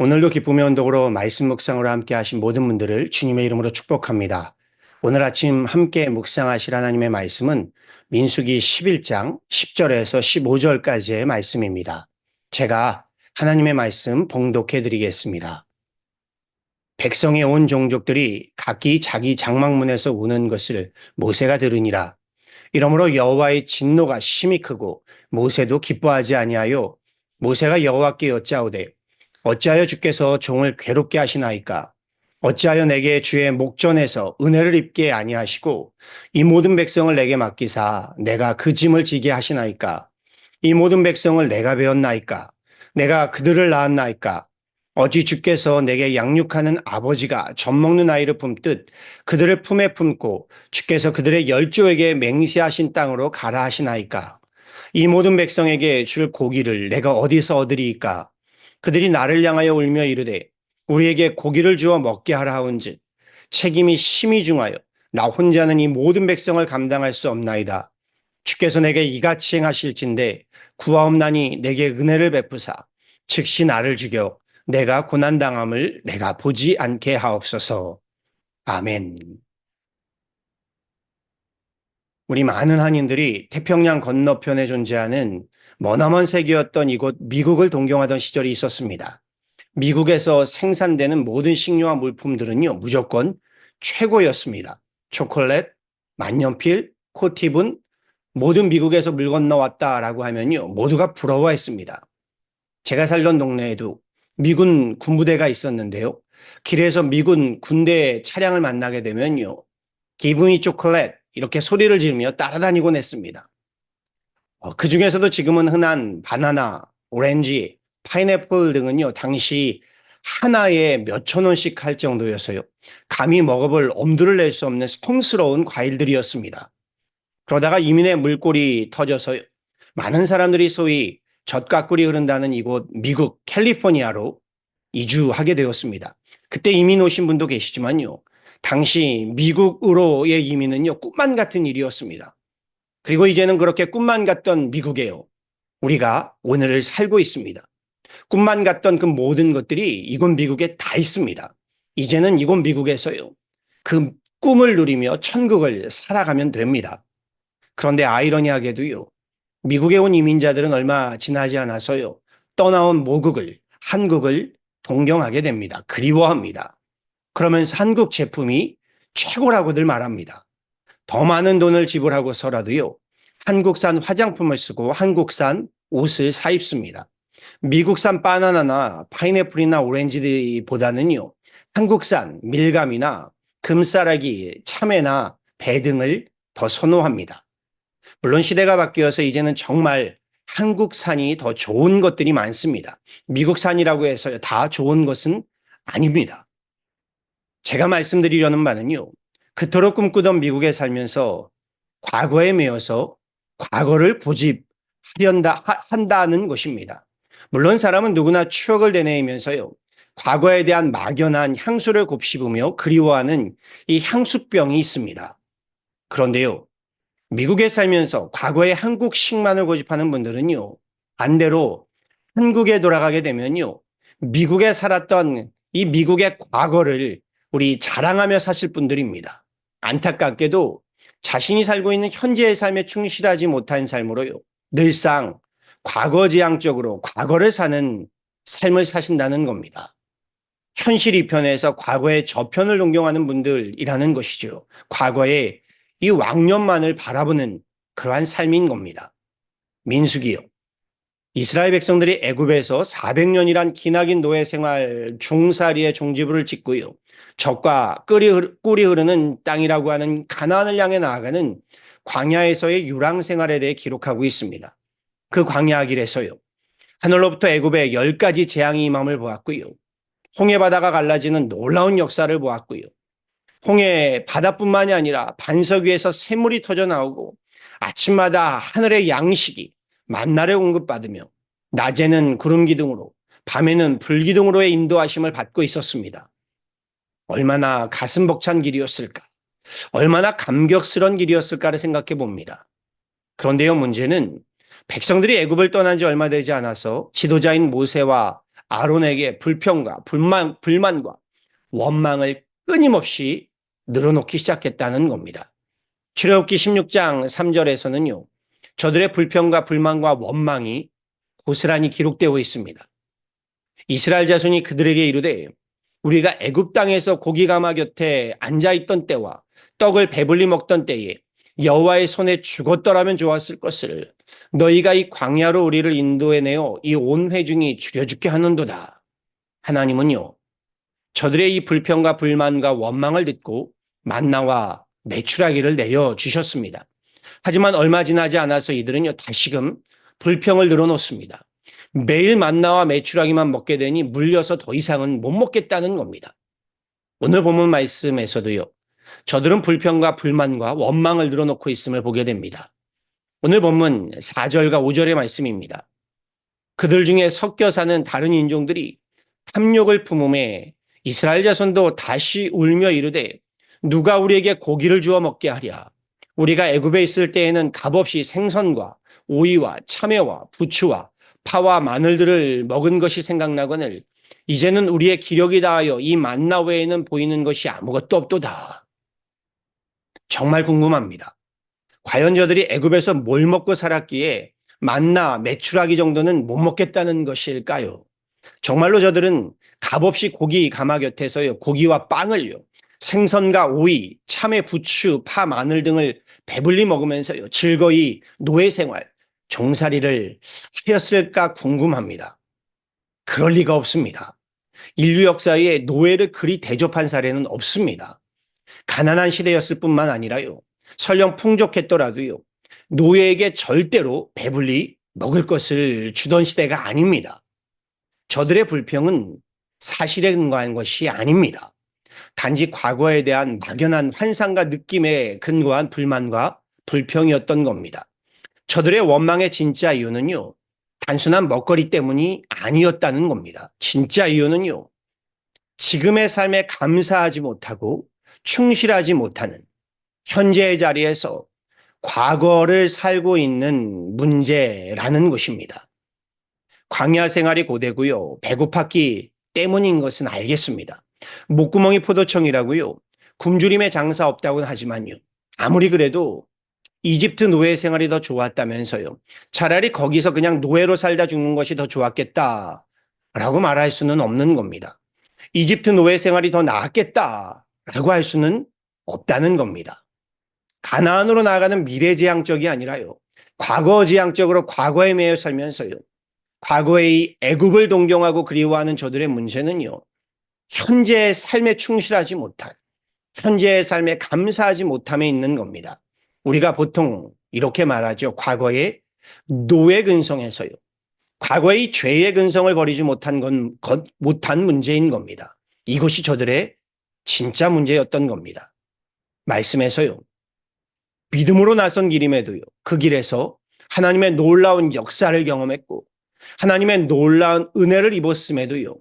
오늘도 기쁨의 언덕으로 말씀 묵상으로 함께 하신 모든 분들을 주님의 이름으로 축복합니다. 오늘 아침 함께 묵상하실 하나님의 말씀은 민수기 11장 10절에서 15절까지의 말씀입니다. 제가 하나님의 말씀 봉독해 드리겠습니다. 백성의 온 종족들이 각기 자기 장막문에서 우는 것을 모세가 들으니라. 이러므로 여호와의 진노가 심히 크고 모세도 기뻐하지 아니하여 모세가 여호와께 여짜오되 어찌하여 주께서 종을 괴롭게 하시나이까? 어찌하여 내게 주의 목전에서 은혜를 입게 아니하시고 이 모든 백성을 내게 맡기사 내가 그 짐을 지게 하시나이까? 이 모든 백성을 내가 배웠나이까? 내가 그들을 낳았나이까? 어찌 주께서 내게 양육하는 아버지가 젖먹는 아이를 품듯 그들을 품에 품고 주께서 그들의 열조에게 맹세하신 땅으로 가라 하시나이까? 이 모든 백성에게 줄 고기를 내가 어디서 얻으리이까? 그들이 나를 향하여 울며 이르되 우리에게 고기를 주어 먹게 하라 하온즉 책임이 심히 중하여 나 혼자는 이 모든 백성을 감당할 수 없나이다. 주께서 내게 이같이 행하실진대 구하옵나니 내게 은혜를 베푸사 즉시 나를 죽여 내가 고난당함을 내가 보지 않게 하옵소서. 아멘. 우리 많은 한인들이 태평양 건너편에 존재하는 머나먼 세계였던 이곳 미국을 동경하던 시절이 있었습니다. 미국에서 생산되는 모든 식료와 물품들은요, 무조건 최고였습니다. 초콜릿, 만년필, 코티분, 모든 미국에서 물 건너왔다라고 하면요, 모두가 부러워했습니다. 제가 살던 동네에도 미군 군부대가 있었는데요. 길에서 미군 군대 차량을 만나게 되면요, 기분이 초콜릿 이렇게 소리를 지르며 따라다니곤 했습니다. 그 중에서도 지금은 흔한 바나나, 오렌지, 파인애플 등은요, 당시 하나에 몇천 원씩 할 정도였어요. 감히 먹어볼 엄두를 낼 수 없는 성스러운 과일들이었습니다. 그러다가 이민의 물꼬리 터져서 많은 사람들이 소위 젖가꿀이 흐른다는 이곳 미국 캘리포니아로 이주하게 되었습니다. 그때 이민 오신 분도 계시지만요. 당시 미국으로의 이민은요, 꿈만 같은 일이었습니다. 그리고 이제는 그렇게 꿈만 같던 미국에요. 우리가 오늘을 살고 있습니다. 꿈만 같던 그 모든 것들이 이곳 미국에 다 있습니다. 이제는 이곳 미국에서요. 그 꿈을 누리며 천국을 살아가면 됩니다. 그런데 아이러니하게도요. 미국에 온 이민자들은 얼마 지나지 않아서요. 떠나온 모국을, 한국을 동경하게 됩니다. 그리워합니다. 그러면서 한국 제품이 최고라고들 말합니다. 더 많은 돈을 지불하고서라도요. 한국산 화장품을 쓰고 한국산 옷을 사 입습니다. 미국산 바나나나 파인애플이나 오렌지보다는요. 한국산 밀감이나 금싸라기, 참외나 배 등을 더 선호합니다. 물론 시대가 바뀌어서 이제는 정말 한국산이 더 좋은 것들이 많습니다. 미국산이라고 해서 다 좋은 것은 아닙니다. 제가 말씀드리려는 바는요. 그토록 꿈꾸던 미국에 살면서 과거에 매여서 과거를 한다는 것입니다. 물론 사람은 누구나 추억을 되뇌이면서요. 과거에 대한 막연한 향수를 곱씹으며 그리워하는 이 향수병이 있습니다. 그런데요. 미국에 살면서 과거의 한국식만을 고집하는 분들은요. 반대로 한국에 돌아가게 되면요. 미국에 살았던 이 미국의 과거를 우리 자랑하며 사실 분들입니다. 안타깝게도 자신이 살고 있는 현재의 삶에 충실하지 못한 삶으로요. 늘상 과거지향적으로 과거를 사는 삶을 사신다는 겁니다. 현실 이편에서 과거의 저편을 동경하는 분들이라는 것이죠. 과거의 이 왕년만을 바라보는 그러한 삶인 겁니다. 민수기요. 이스라엘 백성들이 애굽에서 400년이란 기나긴 노예 생활 종살이의 종지부를 찍고요. 적과 꿀이 흐르는 땅이라고 하는 가나안을 향해 나아가는 광야에서의 유랑 생활에 대해 기록하고 있습니다. 그 광야 길에서요. 하늘로부터 애굽에 10가지 재앙이 임함을 보았고요. 홍해 바다가 갈라지는 놀라운 역사를 보았고요. 홍해 바다뿐만이 아니라 반석 위에서 샘물이 터져 나오고 아침마다 하늘의 양식이 만나를 공급받으며 낮에는 구름 기둥으로 밤에는 불 기둥으로의 인도하심을 받고 있었습니다. 얼마나 가슴 벅찬 길이었을까? 얼마나 감격스러운 길이었을까를 생각해 봅니다. 그런데요, 문제는 백성들이 애굽을 떠난 지 얼마 되지 않아서 지도자인 모세와 아론에게 불평과 불만과 원망을 끊임없이 늘어놓기 시작했다는 겁니다. 출애굽기 16장 3절에서는요. 저들의 불평과 불만과 원망이 고스란히 기록되어 있습니다. 이스라엘 자손이 그들에게 이르되 우리가 애굽 땅에서 고기 가마 곁에 앉아 있던 때와 떡을 배불리 먹던 때에 여호와의 손에 죽었더라면 좋았을 것을 너희가 이 광야로 우리를 인도해내어 이 온 회중이 죽여 죽게 하는도다. 하나님은요. 저들의 이 불평과 불만과 원망을 듣고 만나와 메추라기를 내려주셨습니다. 하지만 얼마 지나지 않아서 이들은요. 다시금 불평을 늘어놓습니다. 매일 만나와 메추라기만 먹게 되니 물려서 더 이상은 못 먹겠다는 겁니다. 오늘 본문 말씀에서도요. 저들은 불평과 불만과 원망을 늘어놓고 있음을 보게 됩니다. 오늘 본문 4절과 5절의 말씀입니다. 그들 중에 섞여 사는 다른 인종들이 탐욕을 품음에 이스라엘 자손도 다시 울며 이르되 누가 우리에게 고기를 주어 먹게 하랴. 우리가 애굽에 있을 때에는 값없이 생선과 오이와 참외와 부추와 파와 마늘들을 먹은 것이 생각나거늘 이제는 우리의 기력이 다하여 이 만나 외에는 보이는 것이 아무것도 없도다. 정말 궁금합니다. 과연 저들이 애굽에서 뭘 먹고 살았기에 만나 메추라기 정도는 못 먹겠다는 것일까요? 정말로 저들은 값없이 고기 가마 곁에서요. 고기와 빵을요. 생선과 오이, 참외, 부추, 파, 마늘 등을 배불리 먹으면서요. 즐거이 노예 생활, 종살이를 하였을까 궁금합니다. 그럴 리가 없습니다. 인류 역사에 노예를 그리 대접한 사례는 없습니다. 가난한 시대였을 뿐만 아니라요. 설령 풍족했더라도요. 노예에게 절대로 배불리 먹을 것을 주던 시대가 아닙니다. 저들의 불평은 사실에 근거한 것이 아닙니다. 단지 과거에 대한 막연한 환상과 느낌에 근거한 불만과 불평이었던 겁니다. 저들의 원망의 진짜 이유는요. 단순한 먹거리 때문이 아니었다는 겁니다. 진짜 이유는요. 지금의 삶에 감사하지 못하고 충실하지 못하는 현재의 자리에서 과거를 살고 있는 문제라는 것입니다. 광야 생활이 고되고요. 배고팠기 때문인 것은 알겠습니다. 목구멍이 포도청이라고요. 굶주림에 장사 없다고는 하지만요. 아무리 그래도 이집트 노예 생활이 더 좋았다면서요. 차라리 거기서 그냥 노예로 살다 죽는 것이 더 좋았겠다라고 말할 수는 없는 겁니다. 이집트 노예 생활이 더 나았겠다라고 할 수는 없다는 겁니다. 가나안으로 나아가는 미래지향적이 아니라요. 과거지향적으로 과거에 매여 살면서요. 과거의 이 애굽을 동경하고 그리워하는 저들의 문제는요. 현재의 삶에 충실하지 못한, 현재의 삶에 감사하지 못함에 있는 겁니다. 우리가 보통 이렇게 말하죠. 과거의 노예 근성에서요. 과거의 죄의 근성을 버리지 못한 문제인 겁니다. 이것이 저들의 진짜 문제였던 겁니다. 말씀에서요. 믿음으로 나선 길임에도요. 그 길에서 하나님의 놀라운 역사를 경험했고 하나님의 놀라운 은혜를 입었음에도요.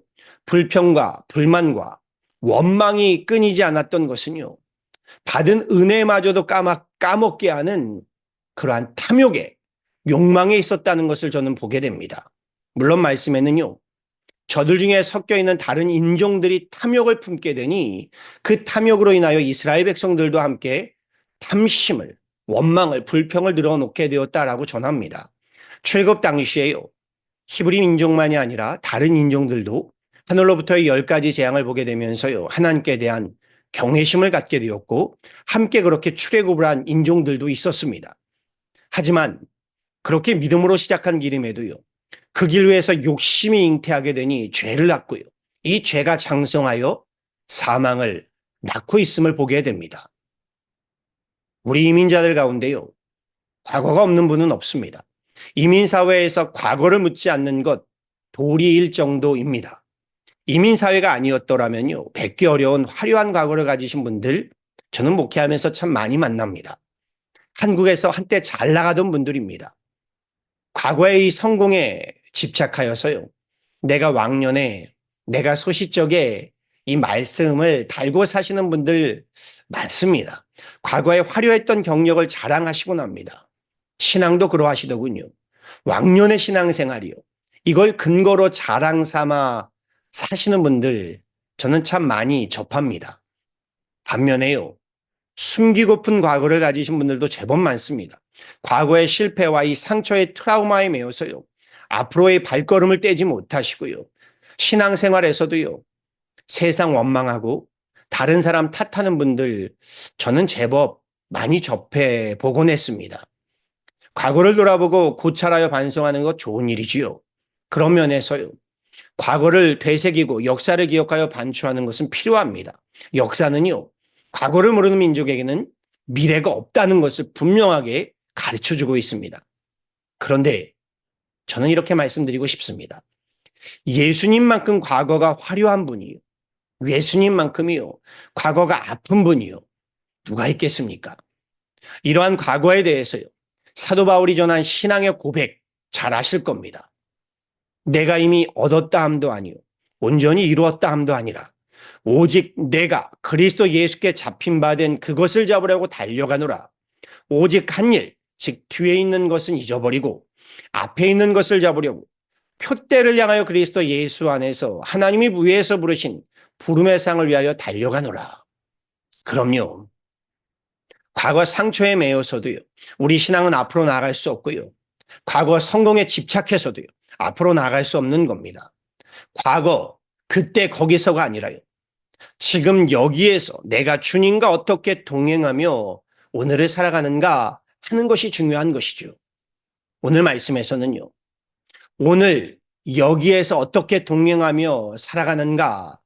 불평과 불만과 원망이 끊이지 않았던 것은요. 받은 은혜마저도 까먹게 하는 그러한 탐욕의 욕망에 있었다는 것을 저는 보게 됩니다. 물론 말씀에는요. 저들 중에 섞여 있는 다른 인종들이 탐욕을 품게 되니 그 탐욕으로 인하여 이스라엘 백성들도 함께 탐심을, 원망을, 불평을 늘어놓게 되었다라고 전합니다. 출애굽 당시에요. 히브리 민족만이 아니라 다른 인종들도 하늘로부터의 10가지 재앙을 보게 되면서요. 하나님께 대한 경외심을 갖게 되었고 함께 그렇게 출애굽을 한 인종들도 있었습니다. 하지만 그렇게 믿음으로 시작한 길임에도요. 그 길 위에서 욕심이 잉태하게 되니 죄를 낳고요. 이 죄가 장성하여 사망을 낳고 있음을 보게 됩니다. 우리 이민자들 가운데요. 과거가 없는 분은 없습니다. 이민사회에서 과거를 묻지 않는 것 도리일 정도입니다. 이민사회가 아니었더라면요. 뵙기 어려운 화려한 과거를 가지신 분들 저는 목회하면서 참 많이 만납니다. 한국에서 한때 잘 나가던 분들입니다. 과거의 이 성공에 집착하여서요. 내가 왕년에 내가 소시적에 이 말씀을 달고 사시는 분들 많습니다. 과거에 화려했던 경력을 자랑하시곤 합니다. 신앙도 그러하시더군요. 왕년의 신앙생활이요. 이걸 근거로 자랑 삼아 사시는 분들 저는 참 많이 접합니다. 반면에요, 숨기고픈 과거를 가지신 분들도 제법 많습니다. 과거의 실패와 이 상처의 트라우마에 매여서요, 앞으로의 발걸음을 떼지 못하시고요, 신앙생활에서도요, 세상 원망하고 다른 사람 탓하는 분들 저는 제법 많이 접해 보곤 했습니다. 과거를 돌아보고 고찰하여 반성하는 것 좋은 일이지요. 그런 면에서요, 과거를 되새기고 역사를 기억하여 반추하는 것은 필요합니다. 역사는요, 과거를 모르는 민족에게는 미래가 없다는 것을 분명하게 가르쳐 주고 있습니다. 그런데 저는 이렇게 말씀드리고 싶습니다. 예수님만큼 과거가 화려한 분이요, 예수님만큼이요, 과거가 아픈 분이요, 누가 있겠습니까? 이러한 과거에 대해서요, 사도 바울이 전한 신앙의 고백 잘 아실 겁니다. 내가 이미 얻었다 함도 아니요, 온전히 이루었다 함도 아니라 오직 내가 그리스도 예수께 잡힌 바 된 그것을 잡으려고 달려가노라. 오직 한 일, 즉 뒤에 있는 것은 잊어버리고 앞에 있는 것을 잡으려고 표대를 향하여 그리스도 예수 안에서 하나님이 위에서 부르신 부름의 상을 위하여 달려가노라. 그럼요, 과거 상처에 매여서도요, 우리 신앙은 앞으로 나아갈 수 없고요, 과거 성공에 집착해서도요, 앞으로 나아갈 수 없는 겁니다. 과거, 그때 거기서가 아니라요, 지금 여기에서 내가 주님과 어떻게 동행하며 오늘을 살아가는가 하는 것이 중요한 것이죠. 오늘 말씀에서는요, 오늘 여기에서 어떻게 동행하며 살아가는가,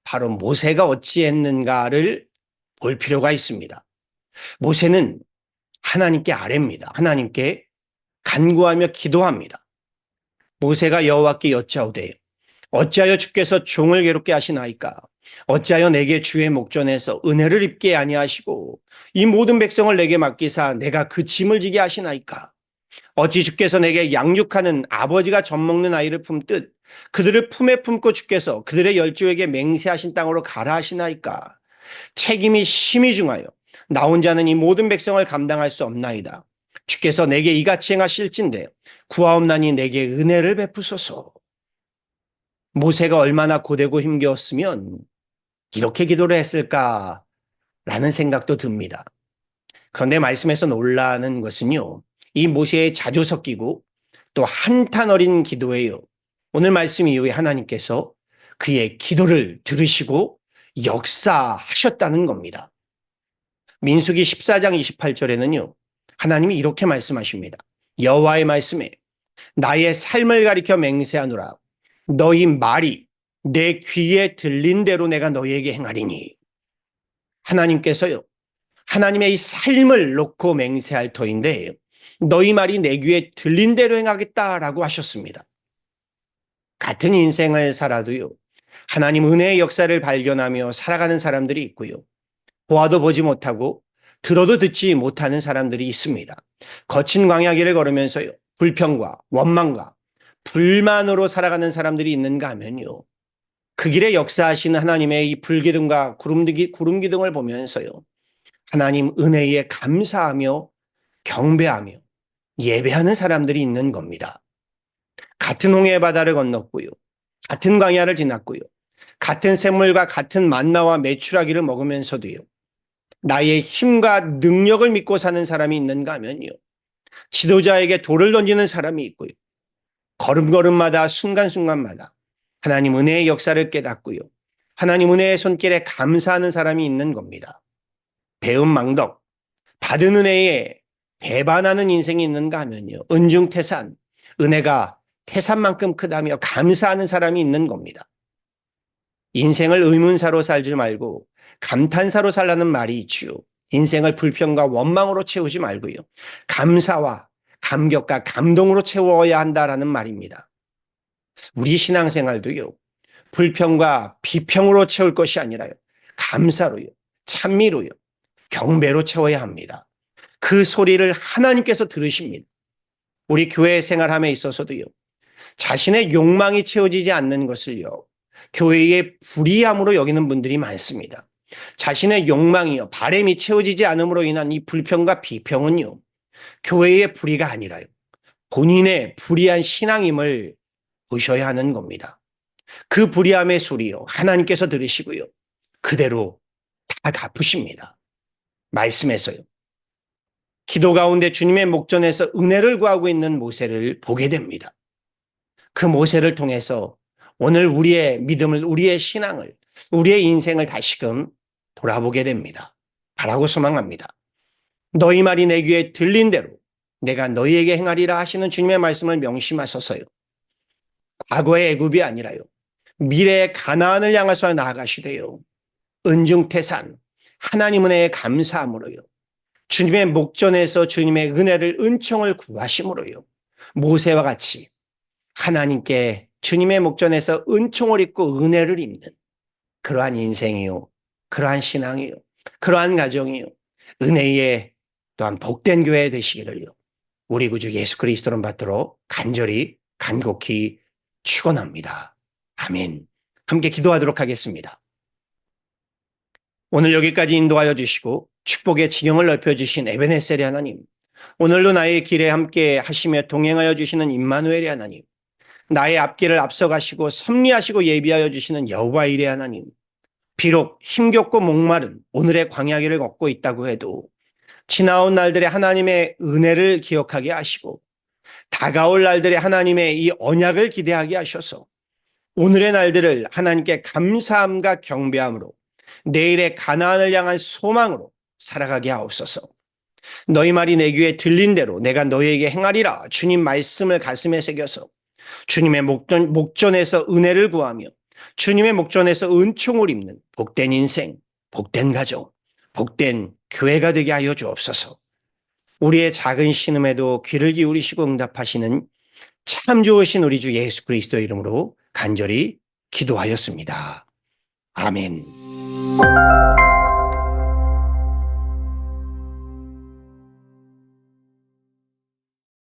바로 모세가 어찌했는가를 볼 필요가 있습니다. 모세는 하나님께 아뢰입니다. 하나님께 간구하며 기도합니다. 모세가 여호와께 여짜오되 어찌하여 주께서 종을 괴롭게 하시나이까? 어찌하여 내게 주의 목전에서 은혜를 입게 아니하시고 이 모든 백성을 내게 맡기사 내가 그 짐을 지게 하시나이까? 어찌 주께서 내게 양육하는 아버지가 젖먹는 아이를 품듯 그들을 품에 품고 주께서 그들의 열조에게 맹세하신 땅으로 가라 하시나이까? 책임이 심히 중하여 나 혼자는 이 모든 백성을 감당할 수 없나이다. 주께서 내게 이같이 행하실진대 구하옵나니 내게 은혜를 베푸소서. 모세가 얼마나 고되고 힘겨웠으면 이렇게 기도를 했을까라는 생각도 듭니다. 그런데 말씀에서 놀라는 것은요, 이 모세의 자주 섞이고 또 한탄 어린 기도예요. 오늘 말씀 이후에 하나님께서 그의 기도를 들으시고 역사하셨다는 겁니다. 민수기 14장 28절에는요, 하나님이 이렇게 말씀하십니다. 여호와의 말씀에 나의 삶을 가리켜 맹세하노라. 너희 말이 내 귀에 들린 대로 내가 너희에게 행하리니. 하나님께서요, 하나님의 이 삶을 놓고 맹세할 터인데 너희 말이 내 귀에 들린 대로 행하겠다라고 하셨습니다. 같은 인생을 살아도요, 하나님 은혜의 역사를 발견하며 살아가는 사람들이 있고요, 보아도 보지 못하고 들어도 듣지 못하는 사람들이 있습니다. 거친 광야길을 걸으면서요, 불평과 원망과 불만으로 살아가는 사람들이 있는가 하면요, 그 길에 역사하시는 하나님의 이 불기둥과 구름기둥을 보면서요, 하나님 은혜에 감사하며 경배하며 예배하는 사람들이 있는 겁니다. 같은 홍해 바다를 건넜고요, 같은 광야를 지났고요, 같은 샘물과 같은 만나와 메추라기를 먹으면서도요, 나의 힘과 능력을 믿고 사는 사람이 있는가 하면요, 지도자에게 돌을 던지는 사람이 있고요, 걸음걸음마다 순간순간마다 하나님 은혜의 역사를 깨닫고요, 하나님 은혜의 손길에 감사하는 사람이 있는 겁니다. 배은망덕, 받은 은혜에 배반하는 인생이 있는가 하면요, 은중태산, 은혜가 태산만큼 크다며 감사하는 사람이 있는 겁니다. 인생을 의문사로 살지 말고 감탄사로 살라는 말이 있지요. 인생을 불평과 원망으로 채우지 말고요, 감사와 감격과 감동으로 채워야 한다라는 말입니다. 우리 신앙생활도요, 불평과 비평으로 채울 것이 아니라요, 감사로요, 찬미로요, 경배로 채워야 합니다. 그 소리를 하나님께서 들으십니다. 우리 교회 생활함에 있어서도요, 자신의 욕망이 채워지지 않는 것을요, 교회의 불의함으로 여기는 분들이 많습니다. 자신의 욕망이요, 바람이 채워지지 않음으로 인한 이 불평과 비평은요, 교회의 불의가 아니라요, 본인의 불의한 신앙임을 보셔야 하는 겁니다. 그 불의함의 소리요, 하나님께서 들으시고요, 그대로 다 갚으십니다. 말씀에서요. 기도 가운데 주님의 목전에서 은혜를 구하고 있는 모세를 보게 됩니다. 그 모세를 통해서 오늘 우리의 믿음을, 우리의 신앙을, 우리의 인생을 다시금 돌아보게 됩니다. 바라고 소망합니다. 너희 말이 내 귀에 들린 대로 내가 너희에게 행하리라 하시는 주님의 말씀을 명심하셔서요. 과거의 애굽이 아니라요, 미래의 가나안을 향해서 나아가시되요, 은중태산 하나님 은혜에 감사함으로요, 주님의 목전에서 주님의 은혜를, 은총을 구하심으로요, 모세와 같이 하나님께 주님의 목전에서 은총을 입고 은혜를 입는 그러한 인생이요, 그러한 신앙이요, 그러한 가정이요, 은혜의 또한 복된 교회 되시기를요, 우리 구주 예수 그리스도를 받들어 간절히 간곡히 축원합니다. 아멘. 함께 기도하도록 하겠습니다. 오늘 여기까지 인도하여 주시고 축복의 지경을 넓혀주신 에베네셀의 하나님, 오늘도 나의 길에 함께 하시며 동행하여 주시는 임마누엘의 하나님, 나의 앞길을 앞서가시고 섭리하시고 예비하여 주시는 여호와 일의 하나님, 비록 힘겹고 목마른 오늘의 광야길을 걷고 있다고 해도 지나온 날들의 하나님의 은혜를 기억하게 하시고 다가올 날들의 하나님의 이 언약을 기대하게 하셔서 오늘의 날들을 하나님께 감사함과 경배함으로 내일의 가나안을 향한 소망으로 살아가게 하옵소서. 너희 말이 내 귀에 들린 대로 내가 너희에게 행하리라 주님 말씀을 가슴에 새겨서 주님의 목전에서 은혜를 구하며 주님의 목전에서 은총을 입는 복된 인생, 복된 가정, 복된 교회가 되게 하여 주옵소서. 우리의 작은 신음에도 귀를 기울이시고 응답하시는 참 좋으신 우리 주 예수 그리스도의 이름으로 간절히 기도하였습니다. 아멘.